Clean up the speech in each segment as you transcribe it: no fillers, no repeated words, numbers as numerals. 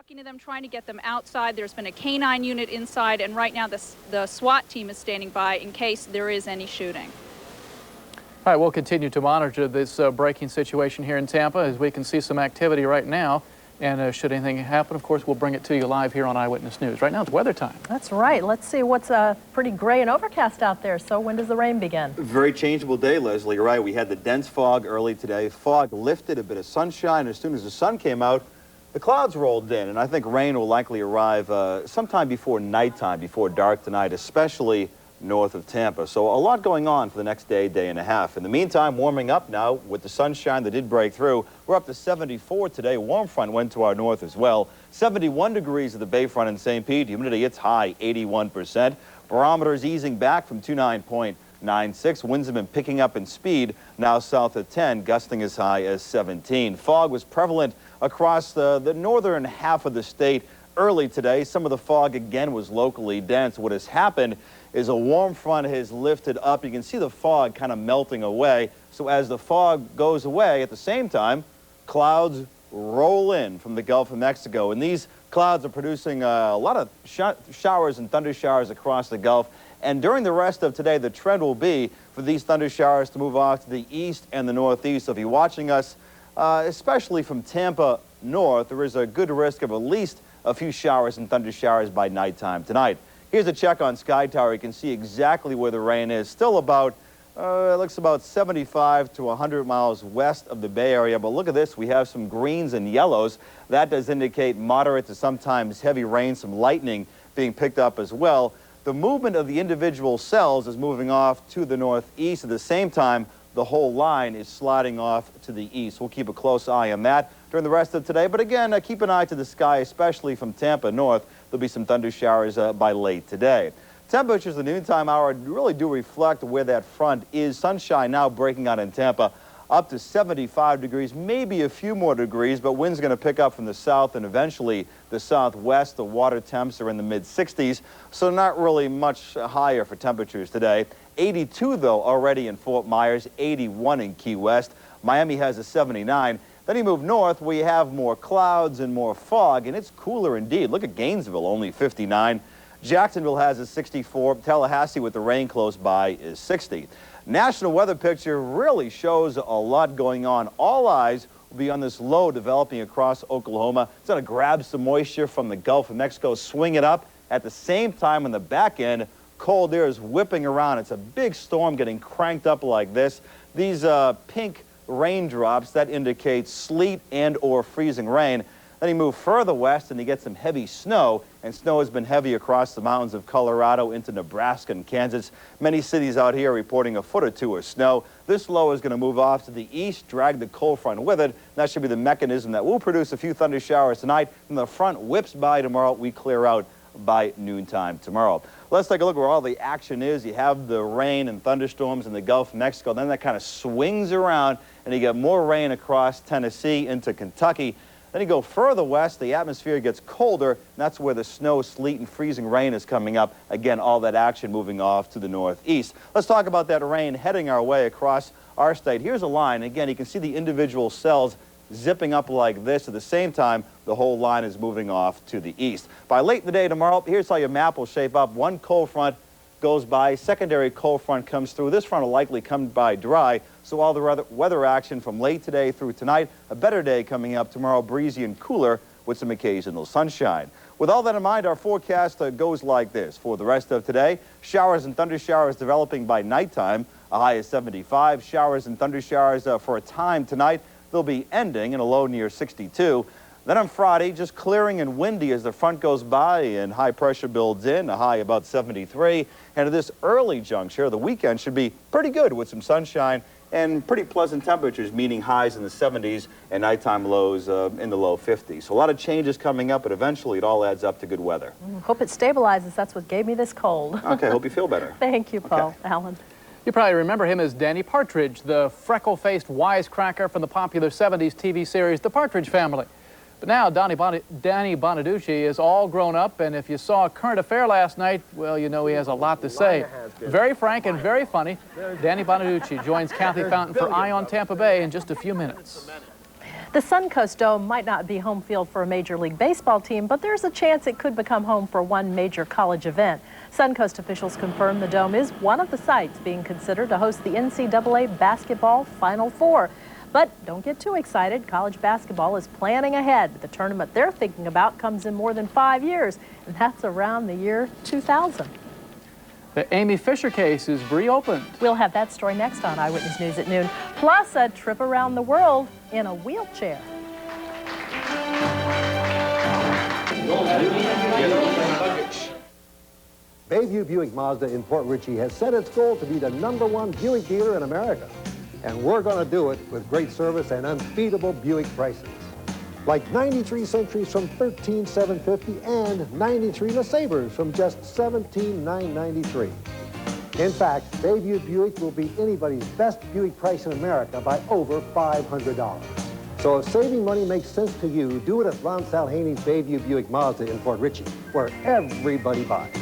Talking to them, trying to get them outside. There's been a canine unit inside, and right now the SWAT team is standing by in case there is any shooting. All right, we'll continue to monitor this breaking situation here in Tampa as we can see some activity right now. And should anything happen, of course, we'll bring it to you live here on Eyewitness News. Right now it's weather time. That's right. Let's see what's pretty gray and overcast out there. So when does the rain begin? Very changeable day, Leslie. You're right. We had the dense fog early today. Fog lifted, a bit of sunshine. As soon as the sun came out, the clouds rolled in, and I think rain will likely arrive sometime before nighttime, before dark tonight, especially north of Tampa. So a lot going on for the next day, day and a half. In the meantime, warming up now with the sunshine that did break through. We're up to 74 today. Warm front went to our north as well. 71 degrees at the Bayfront in St. Pete. Humidity, it's high, 81%. Barometers easing back from 29.96. Winds have been picking up in speed, now south of 10, gusting as high as 17. Fog was prevalent across the northern half of the state early today. Some of the fog again was locally dense. What has happened is a warm front has lifted up. You can see the fog kind of melting away. So as the fog goes away, at the same time, clouds roll in from the Gulf of Mexico. And these clouds are producing a lot of showers and thunder showers across the Gulf. And during the rest of today, the trend will be for these thunder showers to move off to the east and the northeast. So if you're watching us, especially from Tampa north, there is a good risk of at least a few showers and thunder showers by nighttime tonight. Here's a check on Sky Tower. You can see exactly where the rain is. Still about, it looks about 75 to 100 miles west of the Bay Area. But look at this. We have some greens and yellows. That does indicate moderate to sometimes heavy rain, some lightning being picked up as well. The movement of the individual cells is moving off to the northeast. At the same time, the whole line is sliding off to the east. We'll keep a close eye on that during the rest of today. But again, keep an eye to the sky, especially from Tampa north. There'll be some thunder showers by late today. Temperatures the noontime hour really do reflect where that front is. Sunshine now breaking out in Tampa, up to 75 degrees, maybe a few more degrees, but wind's going to pick up from the south and eventually the southwest. The water temps are in the mid-60s, so not really much higher for temperatures today. 82, though, already in Fort Myers, 81 in Key West. Miami has a 79. Then you move north, we have more clouds and more fog, and it's cooler indeed. Look at Gainesville, only 59. Jacksonville has a 64. Tallahassee, with the rain close by, is 60. National weather picture really shows a lot going on. All eyes will be on this low developing across Oklahoma. It's going to grab some moisture from the Gulf of Mexico, swing it up. At the same time, on the back end, cold air is whipping around. It's a big storm getting cranked up like this. These pink raindrops, that indicates sleet and or freezing rain. Then you move further west and you get some heavy snow, and snow has been heavy across the mountains of Colorado into Nebraska and Kansas. Many cities out here reporting a foot or two of snow. This low is going to move off to the east, drag the cold front with it. That should be the mechanism that will produce a few thunder showers tonight. And the front whips by tomorrow. We clear out by noontime tomorrow. Let's take a look where all the action is. You have the rain and thunderstorms in the Gulf of Mexico. Then that kind of swings around and you get more rain across Tennessee into Kentucky. Then you go further west, the atmosphere gets colder, and that's where the snow, sleet, and freezing rain is coming up. Again, all that action moving off to the northeast. Let's talk about that rain heading our way across our state. Here's a line. Again, you can see the individual cells zipping up like this. At the same time, the whole line is moving off to the east. By late in the day tomorrow, here's how your map will shape up. One cold front goes by, secondary cold front comes through. This front will likely come by dry, so all the weather action from late today through tonight. A better day coming up tomorrow, breezy and cooler with some occasional sunshine. With all that in mind, our forecast goes like this. For the rest of today, showers and thunder showers developing by nighttime, a high of 75. Showers and thunder showers for a time tonight. They'll be ending in a low near 62. Then on Friday, just clearing and windy as the front goes by and high pressure builds in, a high about 73. And at this early juncture, the weekend should be pretty good with some sunshine and pretty pleasant temperatures, meaning highs in the 70s and nighttime lows in the low 50s. So a lot of changes coming up, but eventually it all adds up to good weather. Hope it stabilizes. That's what gave me this cold. Okay, hope you feel better. Thank you, Paul. Okay. Alan. You probably remember him as Danny Partridge, the freckle-faced wisecracker from the popular 70s TV series, The Partridge Family. But now Danny Bonaduce is all grown up, and if you saw Current Affair last night, well, you know he has a lot to say. Very frank and very funny. Danny Bonaduce joins Kathy Fountain for Eye on Tampa Bay in just a few minutes. The Suncoast Dome might not be home field for a Major League Baseball team, but there's a chance it could become home for one major college event. Suncoast officials confirm the Dome is one of the sites being considered to host the NCAA basketball Final Four. But don't get too excited. College basketball is planning ahead. The tournament they're thinking about comes in more than 5 years, and that's around the year 2000. The Amy Fisher case is reopened. We'll have that story next on Eyewitness News at noon, plus a trip around the world in a wheelchair. Bayview Buick Mazda in Port Richey has set its goal to be the #1 Buick dealer in America. And we're going to do it with great service and unbeatable Buick prices. Like 93 Centuries from $13,750 and 93 LeSabres from just $17,993. In fact, Bayview Buick will be anybody's best Buick price in America by over $500. So if saving money makes sense to you, do it at Ron Salhaney's Bayview Buick Mazda in Port Richey, where everybody buys.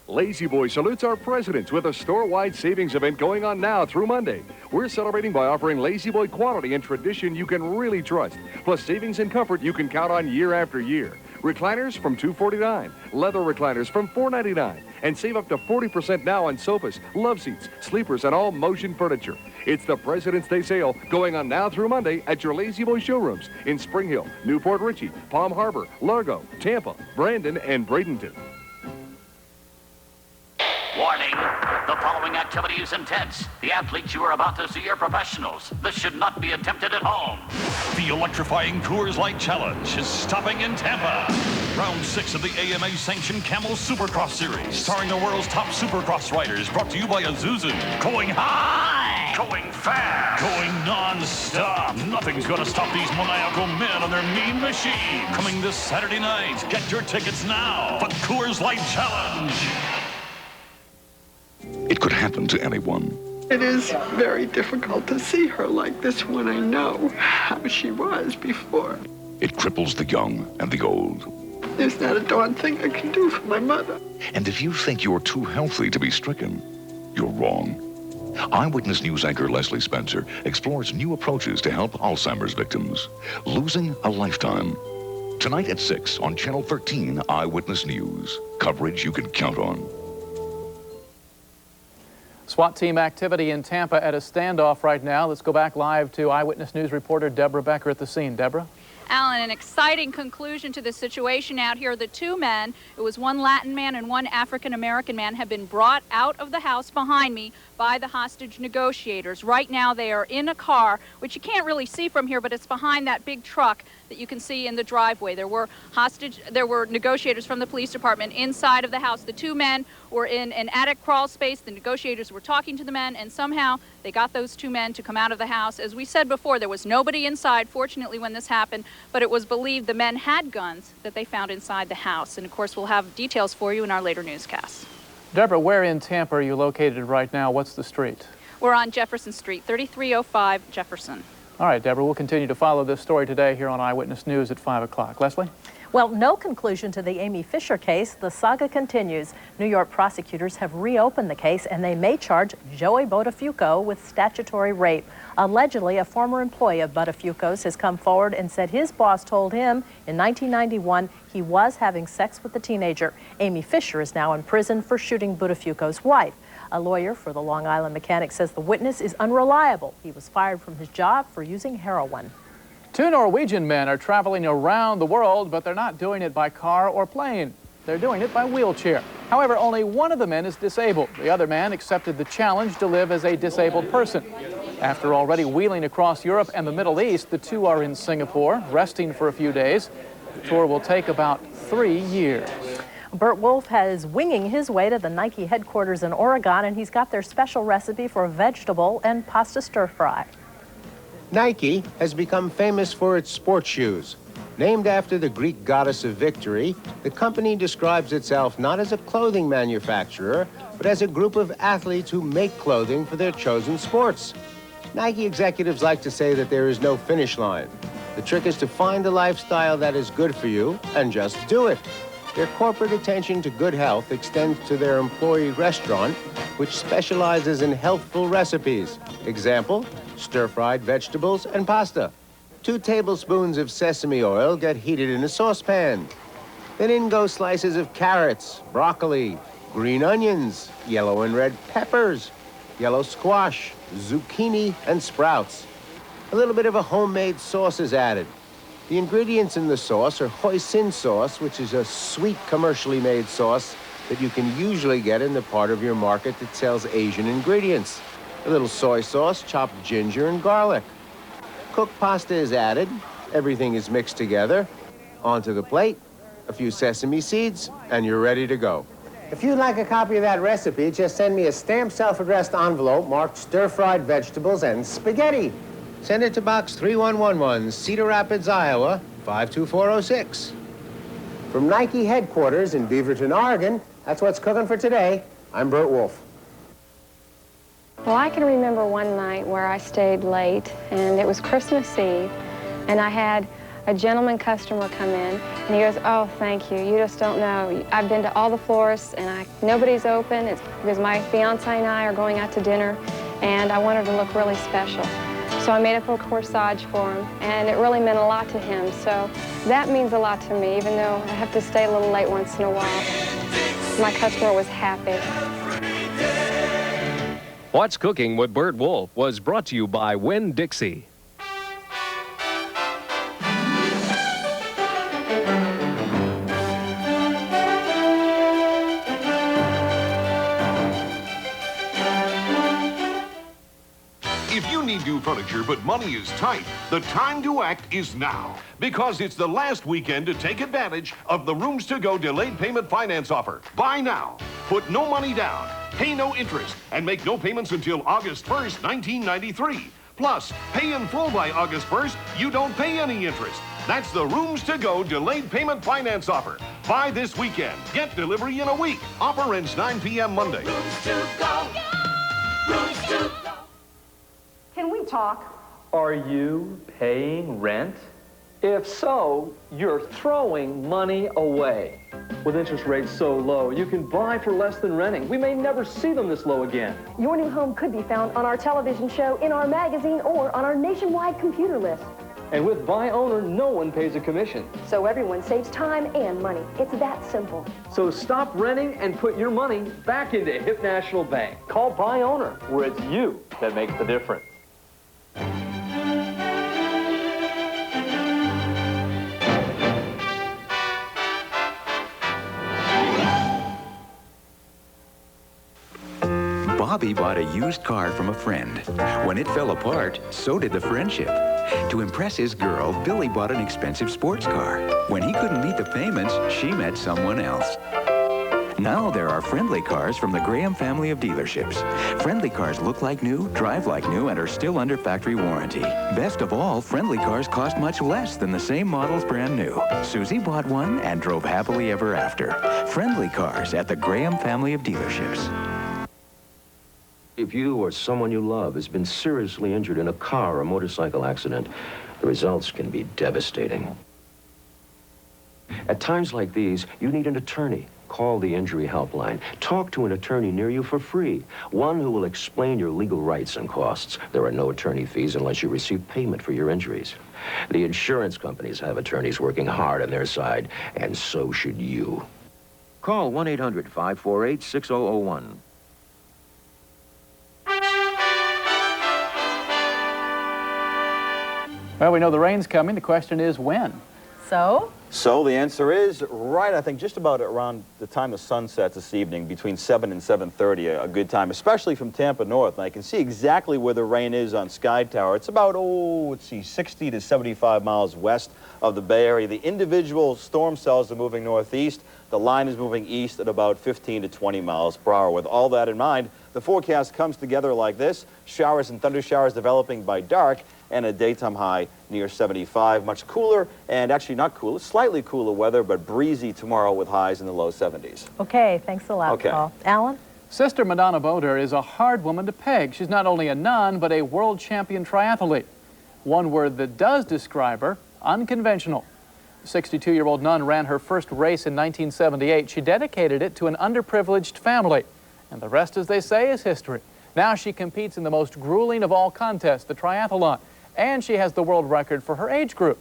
Lazy Boy salutes our presidents with a store-wide savings event going on now through Monday. We're celebrating by offering Lazy Boy quality and tradition you can really trust, plus savings and comfort you can count on year after year. Recliners from $249, leather recliners from $499, and save up to 40% now on sofas, love seats, sleepers, and all motion furniture. It's the President's Day sale going on now through Monday at your Lazy Boy showrooms in Spring Hill, Newport Richey, Palm Harbor, Largo, Tampa, Brandon, and Bradenton. Warning, the following activity is intense. The athletes you are about to see are professionals. This should not be attempted at home. The electrifying Coors Light Challenge is stopping in Tampa. Round 6 of the AMA-sanctioned Camel Supercross Series, starring the world's top Supercross riders, brought to you by Isuzu. Going high, going fast, going non-stop. Nothing's gonna stop these maniacal men on their mean machine. Coming this Saturday night. Get your tickets now. The Coors Light Challenge. It could happen to anyone. It is very difficult to see her like this when I know how she was before. It cripples the young and the old. There's not a darn thing I can do for my mother. And if you think you're too healthy to be stricken, you're wrong. Eyewitness News anchor Leslie Spencer explores new approaches to help Alzheimer's victims. Losing a lifetime. Tonight at 6 on Channel 13 Eyewitness News. Coverage you can count on. SWAT team activity in Tampa at a standoff right now. Let's go back live to Eyewitness News reporter Deborah Becker at the scene. Deborah? Alan, an exciting conclusion to the situation out here. The two men, it was one Latin man and one African-American man, have been brought out of the house behind me by the hostage negotiators. Right now they are in a car, which you can't really see from here, but it's behind that big truck that you can see in the driveway. There were negotiators from the police department inside of the house. The two men were in an attic crawl space. The negotiators were talking to the men, and somehow they got those two men to come out of the house. As we said before, there was nobody inside, fortunately, when this happened, but it was believed the men had guns that they found inside the house. And of course, we'll have details for you in our later newscasts. Deborah, where in Tampa are you located right now? What's the street? We're on Jefferson Street, 3305 Jefferson. All right, Deborah, we'll continue to follow this story today here on Eyewitness News at 5 o'clock. Leslie? Well, no conclusion to the Amy Fisher case. The saga continues. New York prosecutors have reopened the case, and they may charge Joey Bonaduce with statutory rape. Allegedly, a former employee of Bonaduce's has come forward and said his boss told him in 1991 he was having sex with the teenager. Amy Fisher is now in prison for shooting Bonaduce's wife. A lawyer for the Long Island mechanic says the witness is unreliable. He was fired from his job for using heroin. Two Norwegian men are traveling around the world, but they're not doing it by car or plane. They're doing it by wheelchair. However, only one of the men is disabled. The other man accepted the challenge to live as a disabled person. After already wheeling across Europe and the Middle East, the two are in Singapore, resting for a few days. The tour will take about 3 years. Bert Wolf is winging his way to the Nike headquarters in Oregon, and he's got their special recipe for a vegetable and pasta stir fry. Nike has become famous for its sports shoes. Named after the Greek goddess of victory, the company describes itself not as a clothing manufacturer, but as a group of athletes who make clothing for their chosen sports. Nike executives like to say that there is no finish line. The trick is to find a lifestyle that is good for you and just do it. Their corporate attention to good health extends to their employee restaurant, which specializes in healthful recipes. Example, stir-fried vegetables and pasta. 2 tablespoons of sesame oil get heated in a saucepan. Then in go slices of carrots, broccoli, green onions, yellow and red peppers, yellow squash, zucchini, and sprouts. A little bit of a homemade sauce is added. The ingredients in the sauce are hoisin sauce, which is a sweet commercially made sauce that you can usually get in the part of your market that sells Asian ingredients. A little soy sauce, chopped ginger and garlic. Cooked pasta is added. Everything is mixed together. Onto the plate, a few sesame seeds, and you're ready to go. If you'd like a copy of that recipe, just send me a stamped self-addressed envelope marked stir-fried vegetables and spaghetti. Send it to Box 3111, Cedar Rapids, Iowa, 52406. From Nike headquarters in Beaverton, Oregon, that's what's cooking for today. I'm Bert Wolf. Well, I can remember one night where I stayed late, and it was Christmas Eve, and I had a gentleman customer come in, and he goes, "Oh, thank you. You just don't know. I've been to all the florists, and nobody's open. It's because my fiance and I are going out to dinner, and I wanted to look really special." So I made up a corsage for him, and it really meant a lot to him. So that means a lot to me, even though I have to stay a little late once in a while. My customer was happy. What's Cooking with Bert Wolf was brought to you by Winn-Dixie. If you need new furniture but money is tight, the time to act is now. Because it's the last weekend to take advantage of the Rooms to Go delayed payment finance offer. Buy now, put no money down, pay no interest, and make no payments until August 1st, 1993. Plus, pay in full by August 1st, you don't pay any interest. That's the Rooms to Go delayed payment finance offer. Buy this weekend. Get delivery in a week. Offer ends 9 p.m. Monday. Rooms to Go. Rooms to Go. Can we talk? Are you paying rent? If so, you're throwing money away. With interest rates so low, you can buy for less than renting. We may never see them this low again. Your new home could be found on our television show, in our magazine, or on our nationwide computer list. And with Buy Owner, no one pays a commission. So everyone saves time and money. It's that simple. So stop renting and put your money back into Hip National Bank. Call Buy Owner, where it's you that makes the difference. Bobby bought a used car from a friend. When it fell apart, so did the friendship. To impress his girl, Billy bought an expensive sports car. When he couldn't meet the payments, she met someone else. Now there are Friendly Cars from the Graham family of dealerships. Friendly Cars look like new, drive like new, and are still under factory warranty. Best of all, Friendly Cars cost much less than the same models brand new. Susie bought one and drove happily ever after. Friendly Cars at the Graham family of dealerships. If you or someone you love has been seriously injured in a car or motorcycle accident, the results can be devastating. At times like these, you need an attorney. Call the Injury Helpline. Talk to an attorney near you for free. One who will explain your legal rights and costs. There are no attorney fees unless you receive payment for your injuries. The insurance companies have attorneys working hard on their side, and so should you. Call 1-800-548-6001. Well, we know the rain's coming. The question is when? So the answer is right, I think, just about around the time the sun sets this evening, between 7 and 7:30, a good time, especially from Tampa north. And I can see exactly where the rain is on Sky Tower. It's about, 60 to 75 miles west of the Bay Area. The individual storm cells are moving northeast. The line is moving east at about 15 to 20 miles per hour. With all that in mind, the forecast comes together like this. Showers and thunder showers developing by dark, and a daytime high near 75. Much cooler, and actually not cooler, slightly cooler weather, but breezy tomorrow with highs in the low 70s. Okay, thanks a lot, Paul. Alan? Sister Madonna Boder is a hard woman to peg. She's not only a nun, but a world champion triathlete. One word that does describe her, unconventional. The 62-year-old nun ran her first race in 1978. She dedicated it to an underprivileged family. And the rest, as they say, is history. Now she competes in the most grueling of all contests, the triathlon. and she has the world record for her age group.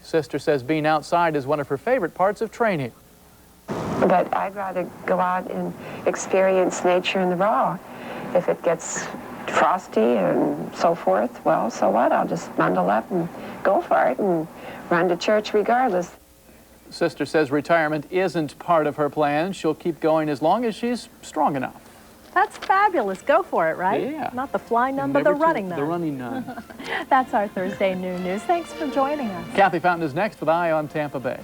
Sister says being outside is one of her favorite parts of training. But I'd rather go out and experience nature in the raw. If it gets frosty and so forth, well, so what? I'll just bundle up and go for it and run to church regardless. Sister says retirement isn't part of her plans. She'll keep going as long as she's strong enough. That's fabulous. Go for it, right? Yeah. Not the fly nun, but the running nun. The running nun. That's our Thursday Noon News. Thanks for joining us. Kathy Fountain is next with Eye on Tampa Bay.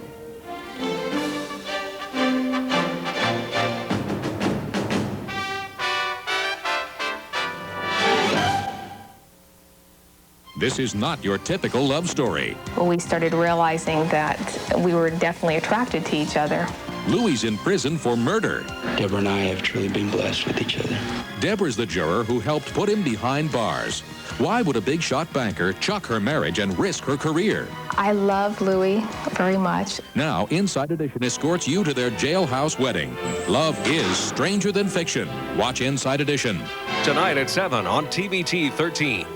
This is not your typical love story. Well, we started realizing that we were definitely attracted to each other. Louie's in prison for murder. Deborah and I have truly been blessed with each other. Deborah's the juror who helped put him behind bars. Why would a big shot banker chuck her marriage and risk her career? I love Louie very much. Now, Inside Edition escorts you to their jailhouse wedding. Love is stranger than fiction. Watch Inside Edition. Tonight at 7 on TVT 13.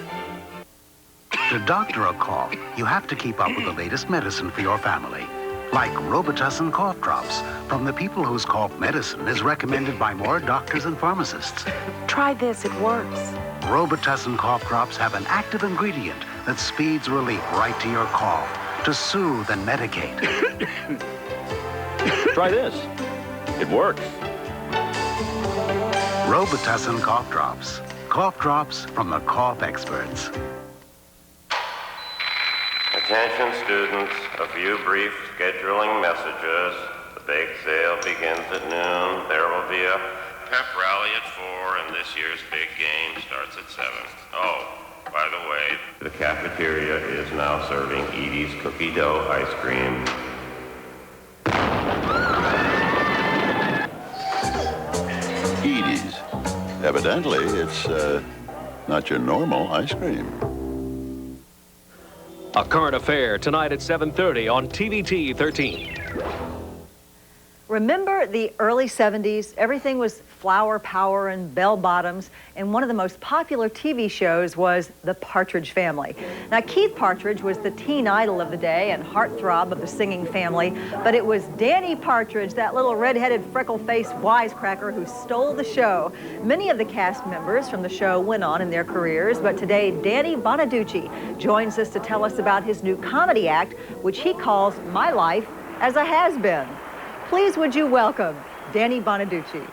To doctor a cough, you have to keep up with the latest medicine for your family. Like Robitussin cough drops from the people whose cough medicine is recommended by more doctors and pharmacists. Try this, it works. Robitussin cough drops have an active ingredient that speeds relief right to your cough to soothe and medicate. Try this. It works. Robitussin cough drops. Cough drops from the cough experts. Attention students, a few brief scheduling messages. The bake sale begins at noon. There will be a pep rally at 4, and this year's big game starts at 7. Oh, by the way, the cafeteria is now serving Edie's cookie dough ice cream. Edie's. Evidently, it's not your normal ice cream. A current affair tonight at 7:30 on TVT 13. Remember the early 70s? Everything was flower power and bell bottoms, and one of the most popular TV shows was The Partridge Family. Now, Keith Partridge was the teen idol of the day and heartthrob of the singing family, but it was Danny Partridge, that little red-headed, freckle-faced wisecracker, who stole the show. Many of the cast members from the show went on in their careers, but today Danny Bonaduce joins us to tell us about his new comedy act, which he calls My Life as a Has-Been. Please would you welcome Danny Bonaduce.